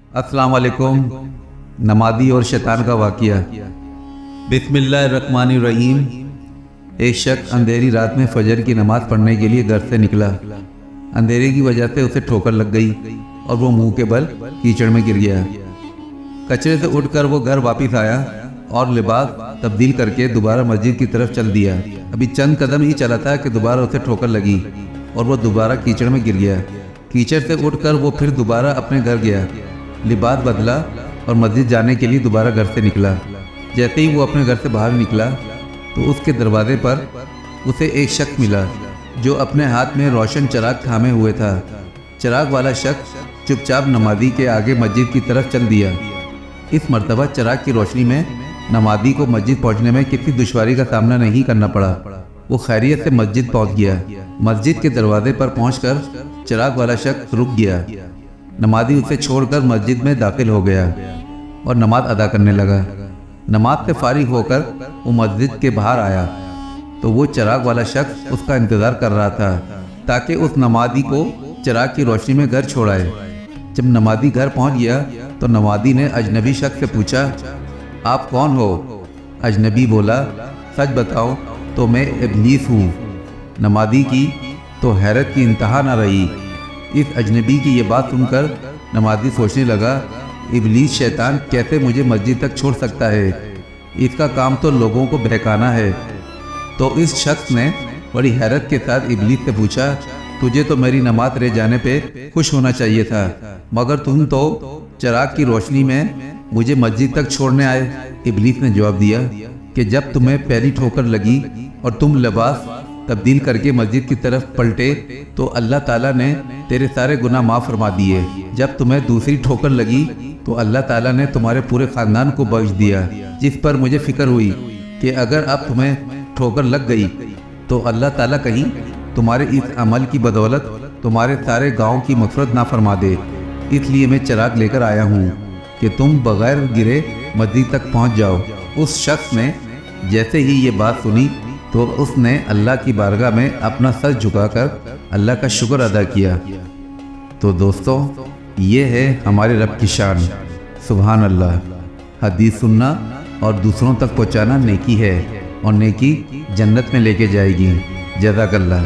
अस्सलाम वालेकुम। नमाजी और शैतान का वाक़या। बिस्मिल्लाहिर्रहमानिर्रहीम। एक शख्स अंधेरी रात में फजर की नमाज़ पढ़ने के लिए घर से निकला। अंधेरे की वजह से उसे ठोकर लग गई और वो मुंह के बल कीचड़ में गिर गया। कचरे से उठकर वो घर वापस आया और लिबास तब्दील करके दोबारा मस्जिद की तरफ चल दिया। अभी चंद कदम ही चला था कि दोबारा उसे ठोकर लगी और वो दोबारा कीचड़ में गिर गया। कीचड़ से उठकर वो फिर दोबारा अपने घर गया, लिबास बदला और मस्जिद जाने के लिए दोबारा घर से निकला। जैसे ही वो अपने घर से बाहर निकला तो उसके दरवाजे पर उसे एक शख्स मिला जो अपने हाथ में रोशन चिराग थामे हुए था। चिराग वाला शख्स चुपचाप नमाजी के आगे मस्जिद की तरफ चल दिया। इस मर्तबा चिराग की रोशनी में नमाजी को मस्जिद पहुंचने में किसी दुश्वारी का सामना नहीं करना पड़ा। वो खैरियत से मस्जिद पहुंच गया। मस्जिद के दरवाजे पर पहुंचकर चिराग वाला शख्स रुक गया। नमाजी उसे छोड़कर मस्जिद में दाखिल हो गया और नमाज अदा करने लगा। नमाज से फारिग होकर वो मस्जिद के बाहर आया तो वो चिराग वाला शख्स उसका इंतज़ार कर रहा था ताकि उस नमाजी को चिराग की रोशनी में घर छोड़ाए। जब नमाजी घर पहुंच गया तो नमाजी ने अजनबी शख्स से पूछा, आप कौन हो? अजनबी बोला, सच बताओ तो मैं इब्लीस हूँ। नमाजी की तो हैरत की इंतहा न रही। इस अजनबी की ये बात सुनकर नमाजी सोचने लगा, इब्लीस शैतान कैसे मुझे मस्जिद तक छोड़ सकता है? इसका काम तो लोगों को बहकाना है। तो इस शख्स ने बड़ी हैरत के साथ इब्लीस से पूछा, तुझे तो मेरी नमाज रह जाने पे खुश होना चाहिए था, मगर तुम तो चिराग की रोशनी में मुझे मस्जिद तक छोड़ने आए। इब्लीस ने जवाब दिया कि जब तुम्हें पहली ठोकर लगी और तुम लिबास तब्दील करके मस्जिद की तरफ पलटे तो अल्लाह ताला ने तेरे सारे गुनाह माफ़ फरमा दिए। जब तुम्हें दूसरी ठोकर लगी तो अल्लाह ताला ने तुम्हारे पूरे ख़ानदान को बख्श दिया, जिस पर मुझे फ़िक्र हुई कि अगर अब तुम्हें ठोकर लग गई तो अल्लाह ताला कहीं तुम्हारे इस अमल की बदौलत तुम्हारे सारे गाँव की मग़फ़िरत ना फरमा दे। इसलिए मैं चिराग लेकर आया हूँ कि तुम बग़ैर गिरे मस्जिद तक पहुँच जाओ। उस शख्स ने जैसे ही ये बात सुनी तो उसने अल्लाह की बारगाह में अपना सर झुकाकर अल्लाह का शुक्र अदा किया। तो दोस्तों, ये है हमारे रब की शान। सुभान अल्लाह। हदीस सुनना और दूसरों तक पहुंचाना नेकी है और नेकी जन्नत में लेके जाएगी। जज़ाकल्लाह।